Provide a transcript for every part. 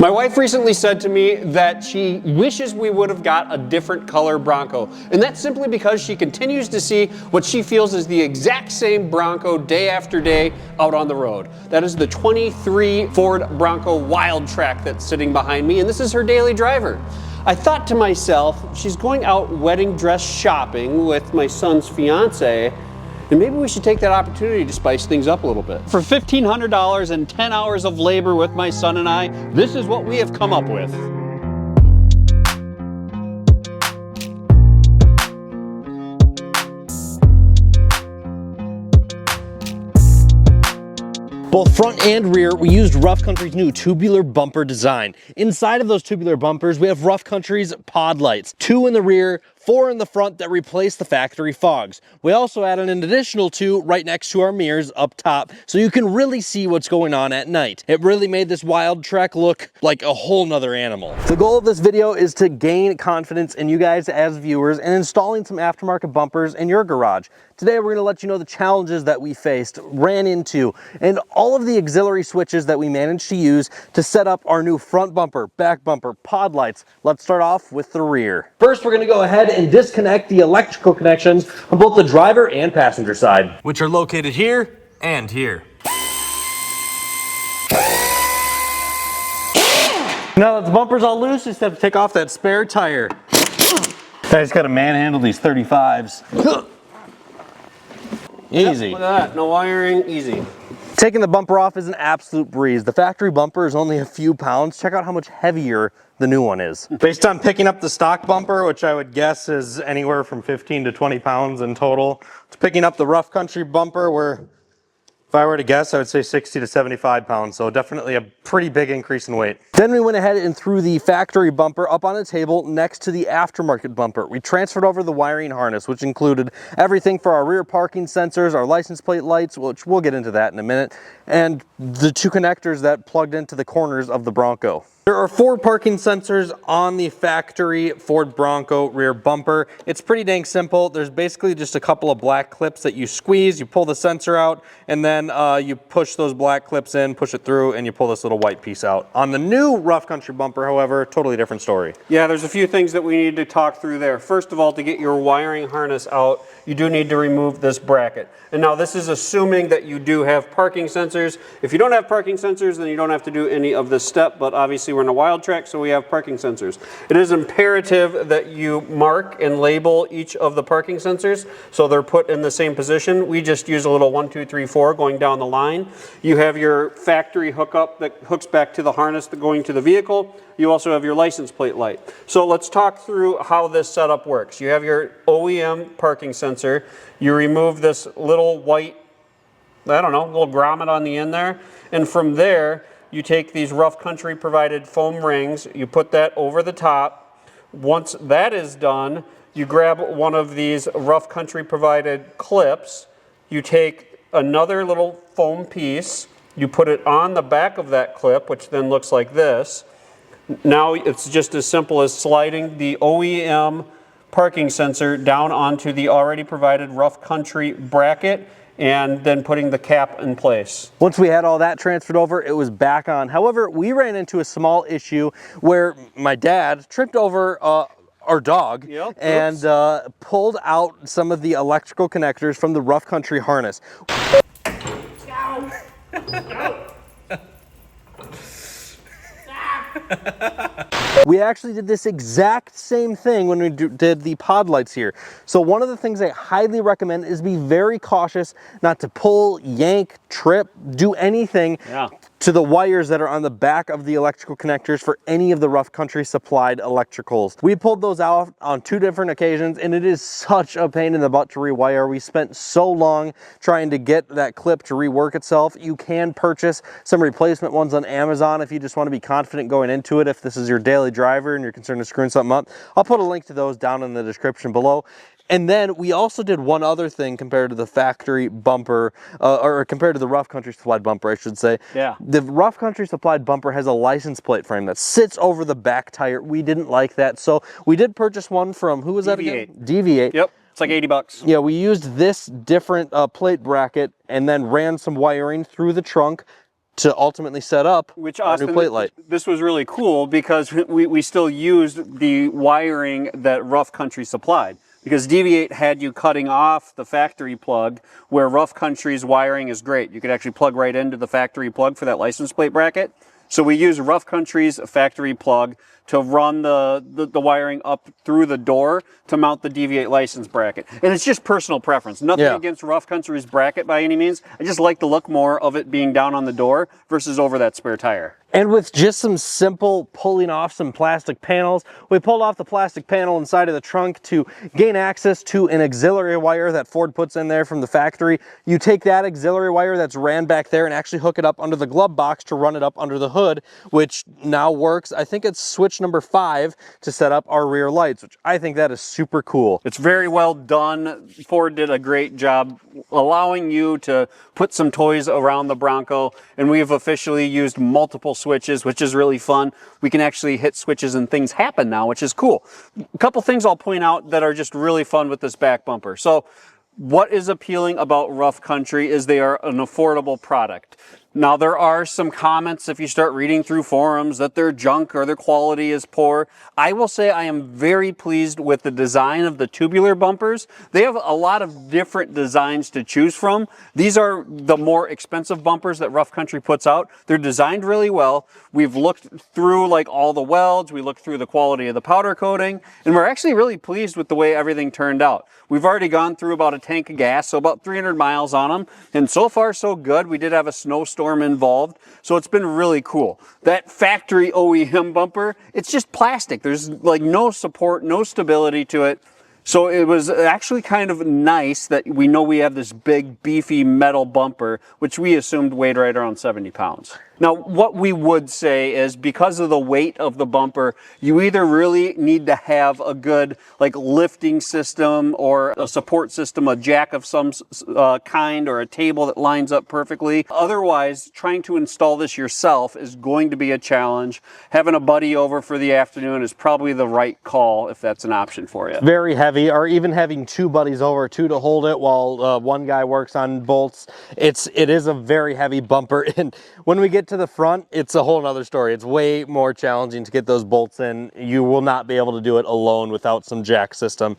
My wife recently said to me that she wishes we would have got a different color Bronco, and that's simply because she continues to see what she feels is the exact same Bronco day after day out on the road. That is the 23 Ford Bronco Wildtrak that's sitting behind me, and this is her daily driver. I thought to myself, she's going out wedding dress shopping with my son's fiance, and maybe we should take that opportunity to spice things up a little bit. For $1,500 and 10 hours of labor with my son and I, this is what we have come up with. Both front and rear, we used Rough Country's new tubular bumper design. Inside of those tubular bumpers, we have Rough Country's pod lights, 2 in the rear, 4 in the front that replace the factory fogs. We also added an additional 2 right next to our mirrors up top, so you can really see what's going on at night. It really made this Wildtrak look like a whole nother animal. The goal of this video is to gain confidence in you guys as viewers and installing some aftermarket bumpers in your garage. Today we're going to let you know the challenges that we faced, ran into, and all of the auxiliary switches that we managed to use to set up our new front bumper, back bumper, pod lights. Let's start off with the rear. First, we're going to go ahead and disconnect the electrical connections on both the driver and passenger side, which are located here and here. Now that the bumper's all loose, you just have to take off that spare tire. I just got to manhandle these 35s. Easy. Yep, look at that, no wiring, easy. Taking the bumper off is an absolute breeze. The factory bumper is only a few pounds. Check out how much heavier the new one is. Based on picking up the stock bumper, which I would guess is anywhere from 15 to 20 pounds in total, to picking up the Rough Country bumper, where if I were to guess, I would say 60 to 75 pounds. So definitely a pretty big increase in weight. Then we went ahead and threw the factory bumper up on a table next to the aftermarket bumper. We transferred over the wiring harness, which included everything for our rear parking sensors, our license plate lights, which we'll get into that in a minute, and the 2 connectors that plugged into the corners of the Bronco. There are 4 parking sensors on the factory Ford Bronco rear bumper. It's pretty dang simple. There's basically just a couple of black clips that you squeeze, you pull the sensor out, and then you push those black clips in, push it through, and you pull this little white piece out. On the new Rough Country bumper, however, totally different story. Yeah, there's a few things that we need to talk through there. First of all, to get your wiring harness out, you do need to remove this bracket. And now this is assuming that you do have parking sensors. If you don't have parking sensors, then you don't have to do any of this step, but obviously we're in a Wildtrak, so we have parking sensors. It is imperative that you mark and label each of the parking sensors so they're put in the same position. We just use a little 1, 2, 3, 4 going down the line. You have your factory hookup that hooks back to the harness going to the vehicle. You also have your license plate light. So let's talk through how this setup works. You have your OEM parking sensor. You remove this little white, I don't know, little grommet on the end there. And from there, you take these Rough Country provided foam rings, you put that over the top. Once that is done, you grab one of these Rough Country provided clips. You take another little foam piece, you put it on the back of that clip, which then looks like this. Now it's just as simple as sliding the OEM parking sensor down onto the already provided Rough Country bracket and then putting the cap in place. Once we had all that transferred over, it was back on. However, we ran into a small issue where my dad tripped over our dog, and pulled out some of the electrical connectors from the Rough Country harness. We actually did this exact same thing when we did the pod lights here. So one of the things I highly recommend is be very cautious not to pull, yank, trip, do anything to the wires that are on the back of the electrical connectors for any of the Rough Country supplied electricals. We pulled those out on 2 different occasions, and it is such a pain in the butt to rewire. We spent so long trying to get that clip to rework itself. You can purchase some replacement ones on Amazon if you just want to be confident going into it, if this is your daily driver and you're concerned with screwing something up. I'll put a link to those down in the description below. And then we also did one other thing compared to the factory bumper, or compared to the Rough Country supplied bumper, I should say. Yeah. The Rough Country supplied bumper has a license plate frame that sits over the back tire. We didn't like that, so we did purchase one from, who was that again? Deviate. Yep. It's like 80 bucks. Yeah, we used this different plate bracket and then ran some wiring through the trunk to ultimately set up Which, our new Austin, plate light. this was really cool because we still used the wiring that Rough Country supplied. Because Deviate had you cutting off the factory plug, where Rough Country's wiring is great. You could actually plug right into the factory plug for that license plate bracket. So we use Rough Country's factory plug to run the wiring up through the door to mount the Deviate license bracket. And it's just personal preference. Nothing against Rough Country's bracket by any means. I just like the look more of it being down on the door versus over that spare tire. And with just some simple pulling off some plastic panels, we pulled off the plastic panel inside of the trunk to gain access to an auxiliary wire that Ford puts in there from the factory. You take that auxiliary wire that's ran back there and actually hook it up under the glove box to run it up under the hood, which now works. I think it's switch number 5 to set up our rear lights, which I think that is super cool. It's very well done. Ford did a great job allowing you to put some toys around the Bronco, and we have officially used multiple switches, which is really fun. We can actually hit switches and things happen now, which is cool. A couple things I'll point out that are just really fun with this back bumper. So what is appealing about Rough Country is they are an affordable product. Now, there are some comments if you start reading through forums that they're junk or their quality is poor. I will say I am very pleased with the design of the tubular bumpers. They have a lot of different designs to choose from. These are the more expensive bumpers that Rough Country puts out. They're designed really well. We've looked through like all the welds, we looked through the quality of the powder coating, and we're actually really pleased with the way everything turned out. We've already gone through about a tank of gas, so about 300 miles on them, and so far so good. We did have a snowstorm involved, so it's been really cool. That factory OEM bumper, it's just plastic. There's like no support, no stability to it. So it was actually kind of nice that we know we have this big beefy metal bumper, which we assumed weighed right around 70 pounds. Now, what we would say is because of the weight of the bumper, you either really need to have a good like lifting system or a support system, a jack of some kind or a table that lines up perfectly. Otherwise, trying to install this yourself is going to be a challenge. Having a buddy over for the afternoon is probably the right call if that's an option for you. Very heavy, or even having 2 buddies over, 2 to hold it while one guy works on bolts. It is a very heavy bumper, and when we get to the front, it's a whole nother story. It's way more challenging to get those bolts in. You will not be able to do it alone without some jack system.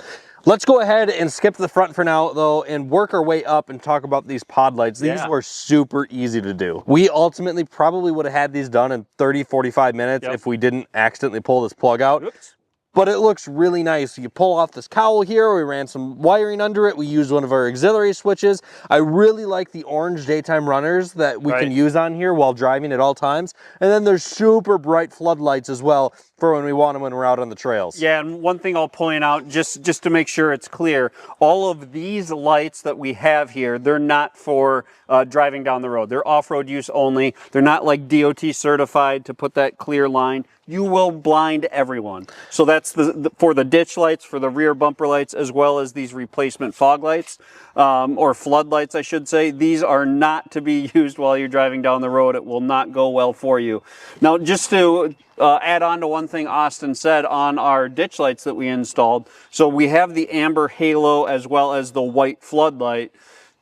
Let's go ahead and skip the front for now though and work our way up and talk about these pod lights. These were super easy to do. We ultimately probably would have had these done in 30-45 minutes if we didn't accidentally pull this plug out. Oops. But it looks really nice. You pull off this cowl here, we ran some wiring under it, we used one of our auxiliary switches. I really like the orange daytime runners that we can use on here while driving at all times. And then there's super bright floodlights as well for when we want them when we're out on the trails. Yeah, and one thing I'll point out, just to make sure it's clear, all of these lights that we have here, they're not for driving down the road. They're off-road use only. They're not like DOT certified to put that clear line. You will blind everyone. So that's for the ditch lights, for the rear bumper lights, as well as these replacement fog lights, or floodlights, I should say. These are not to be used while you're driving down the road. It will not go well for you. Now, just to add on to one thing Austin said on our ditch lights that we installed. So we have the amber halo as well as the white floodlight.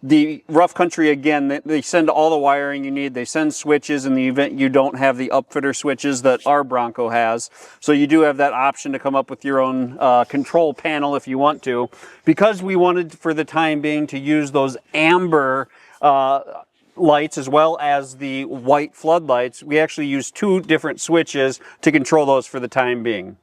The Rough Country, again, they send all the wiring you need. They send switches in the event you don't have the upfitter switches that our Bronco has. So you do have that option to come up with your own control panel if you want to. Because we wanted, for the time being, to use those amber lights as well as the white floodlights, we actually use 2 different switches to control those for the time being.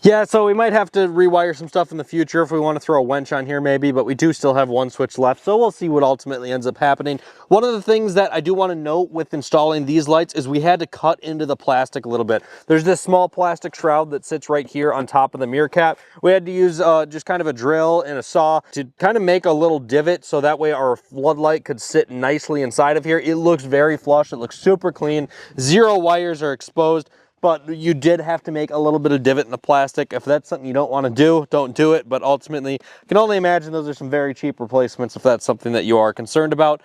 Yeah, so we might have to rewire some stuff in the future if we want to throw a winch on here maybe, but we do still have 1 switch left, so we'll see what ultimately ends up happening. One of the things that I do want to note with installing these lights is we had to cut into the plastic a little bit. There's this small plastic shroud that sits right here on top of the mirror cap. We had to use just kind of a drill and a saw to kind of make a little divot so that way our floodlight could sit nicely inside of here. It looks very flush, it looks super clean, 0 wires are exposed. But you did have to make a little bit of divot in the plastic. If that's something you don't want to do, don't do it. But ultimately, I can only imagine those are some very cheap replacements if that's something that you are concerned about.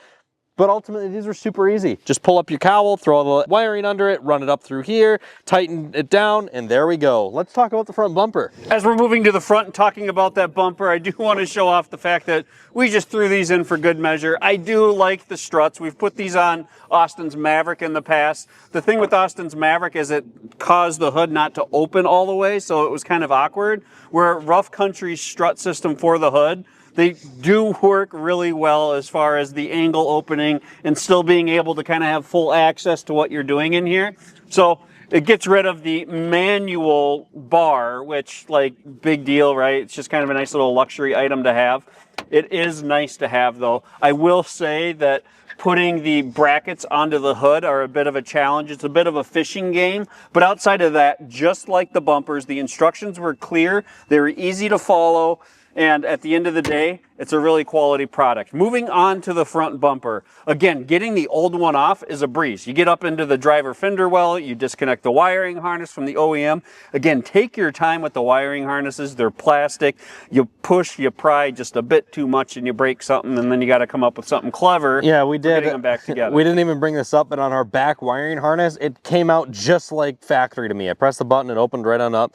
But ultimately, these are super easy. Just pull up your cowl, throw the wiring under it, run it up through here, tighten it down, and there we go. Let's talk about the front bumper. As we're moving to the front and talking about that bumper, I do want to show off the fact that we just threw these in for good measure. I do like the struts. We've put these on Austin's Maverick in the past. The thing with Austin's Maverick is it caused the hood not to open all the way, so it was kind of awkward. Where Rough Country's strut system for the hood, they do work really well as far as the angle opening and still being able to kind of have full access to what you're doing in here. So it gets rid of the manual bar, which, like, big deal, right? It's just kind of a nice little luxury item to have. It is nice to have, though. I will say that putting the brackets onto the hood are a bit of a challenge. It's a bit of a fishing game. But outside of that, just like the bumpers, the instructions were clear. They were easy to follow. And at the end of the day, it's a really quality product. Moving on to the front bumper. Again, getting the old one off is a breeze. You get up into the driver fender well, you disconnect the wiring harness from the OEM. Again, take your time with the wiring harnesses. They're plastic. You push, you pry just a bit too much and you break something, and then you got to come up with something clever. Yeah, we did. Getting them back together. We didn't even bring this up, but on our back wiring harness, it came out just like factory to me. I pressed the button, it opened right on up.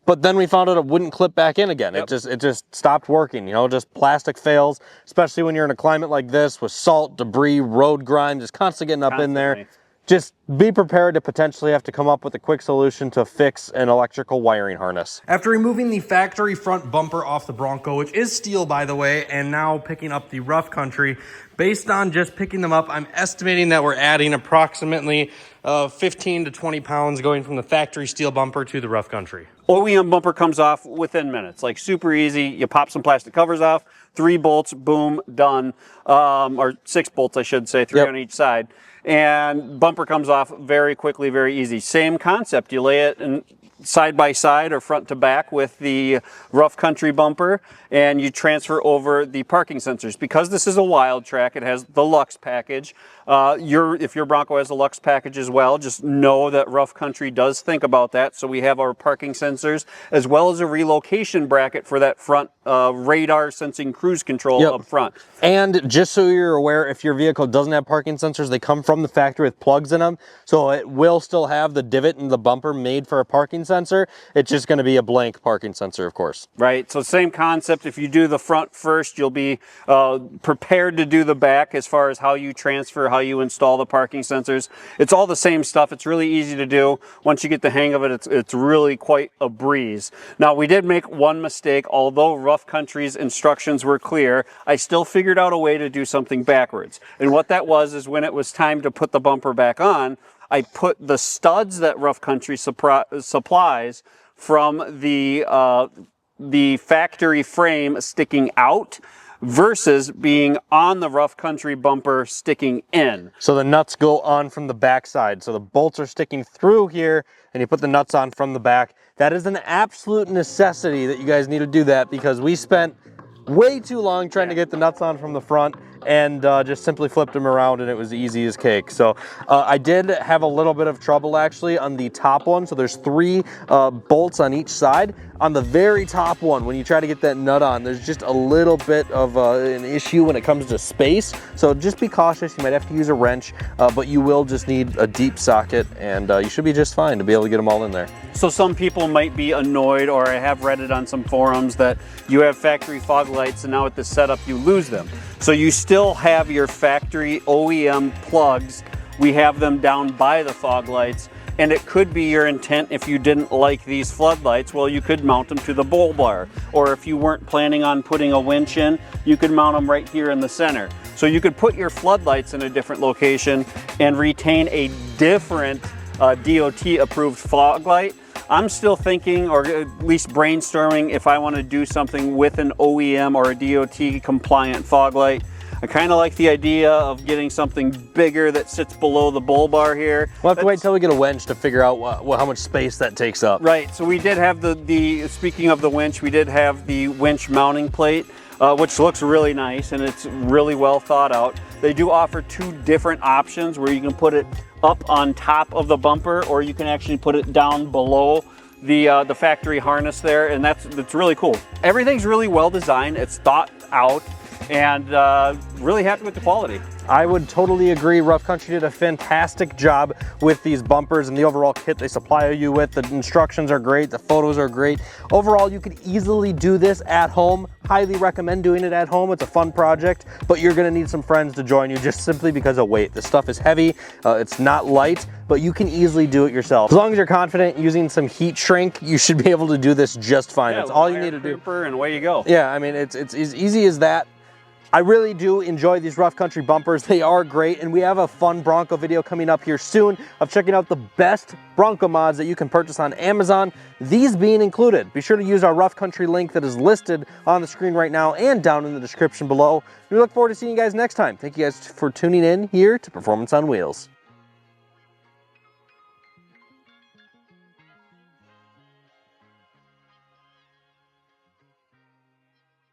But then we found out it wouldn't clip back in again. Yep. It just stopped working, you know, just plastic fails, especially when you're in a climate like this with salt, debris, road grime, just constantly getting up in there. Just be prepared to potentially have to come up with a quick solution to fix an electrical wiring harness. After removing the factory front bumper off the Bronco, which is steel by the way, and now picking up the Rough Country, based on just picking them up, I'm estimating that we're adding approximately 15 to 20 pounds going from the factory steel bumper to the Rough Country. OEM bumper comes off within minutes, like super easy. You pop some plastic covers off, 3 bolts, boom, done. Or 6 bolts, I should say, 3 on each side. And bumper comes off very quickly, very easy. Same concept. You lay it in side by side or front to back with the Rough Country bumper, and you transfer over the parking sensors. Because this is a wild track, it has the Lux package. If your Bronco has a Lux package as well, just know that Rough Country does think about that. So we have our parking sensors as well as a relocation bracket for that front radar sensing cruise control up front. And just so you're aware, if your vehicle doesn't have parking sensors, they come from the factory with plugs in them. So it will still have the divot in the bumper made for a parking sensor. It's just going to be a blank parking sensor, of course. Right, so same concept. If you do the front first, you'll be prepared to do the back as far as how you transfer, how you install the parking sensors. It's all the same stuff. It's really easy to do. Once you get the hang of it, it's really quite a breeze. Now, we did make one mistake. Although Rough Country's instructions were clear, I still figured out a way to do something backwards. And what that was is when it was time to put the bumper back on, I put the studs that Rough Country supplies from the factory frame sticking out versus being on the Rough Country bumper sticking in. So the nuts go on from the back side. So the bolts are sticking through here and you put the nuts on from the back. That is an absolute necessity that you guys need to do that, because we spent way too long trying to get the nuts on from the front and just simply flipped them around and it was easy as cake. So I did have a little bit of trouble actually on the top one. So there's 3 bolts on each side. On the very top one, when you try to get that nut on, there's just a little bit of an issue when it comes to space. So just be cautious. You might have to use a wrench, but you will just need a deep socket, and you should be just fine to be able to get them all in there. So some people might be annoyed, or I have read it on some forums, that you have factory fog lights and now with this setup you lose them. So you still have your factory OEM plugs. We have them down by the fog lights. And it could be your intent, if you didn't like these floodlights, well, you could mount them to the bull bar. Or if you weren't planning on putting a winch in, you could mount them right here in the center. So you could put your floodlights in a different location and retain a different DOT approved fog light. I'm still thinking, or at least brainstorming, if I want to do something with an OEM or a DOT compliant fog light. I kind of like the idea of getting something bigger that sits below the bull bar here. We'll have to wait until we get a winch to figure out how much space that takes up. Right, so we did have speaking of the winch, we did have the winch mounting plate, which looks really nice and it's really well thought out. They do offer 2 different options where you can put it up on top of the bumper, or you can actually put it down below the factory harness there, and that's really cool. Everything's really well designed, it's thought out, and really happy with the quality. I would totally agree. Rough Country did a fantastic job with these bumpers and the overall kit they supply you with. The instructions are great, the photos are great. Overall, you could easily do this at home. Highly recommend doing it at home. It's a fun project, but you're gonna need some friends to join you just simply because of weight. This stuff is heavy, it's not light, but you can easily do it yourself. As long as you're confident using some heat shrink, you should be able to do this just fine. Yeah, That's all you need to do. And away you go. Yeah, I mean, it's as easy as that. I really do enjoy these Rough Country bumpers. They are great, and we have a fun Bronco video coming up here soon of checking out the best Bronco mods that you can purchase on Amazon, these being included. Be sure to use our Rough Country link that is listed on the screen right now and down in the description below. We look forward to seeing you guys next time. Thank you guys for tuning in here to Performance on Wheels.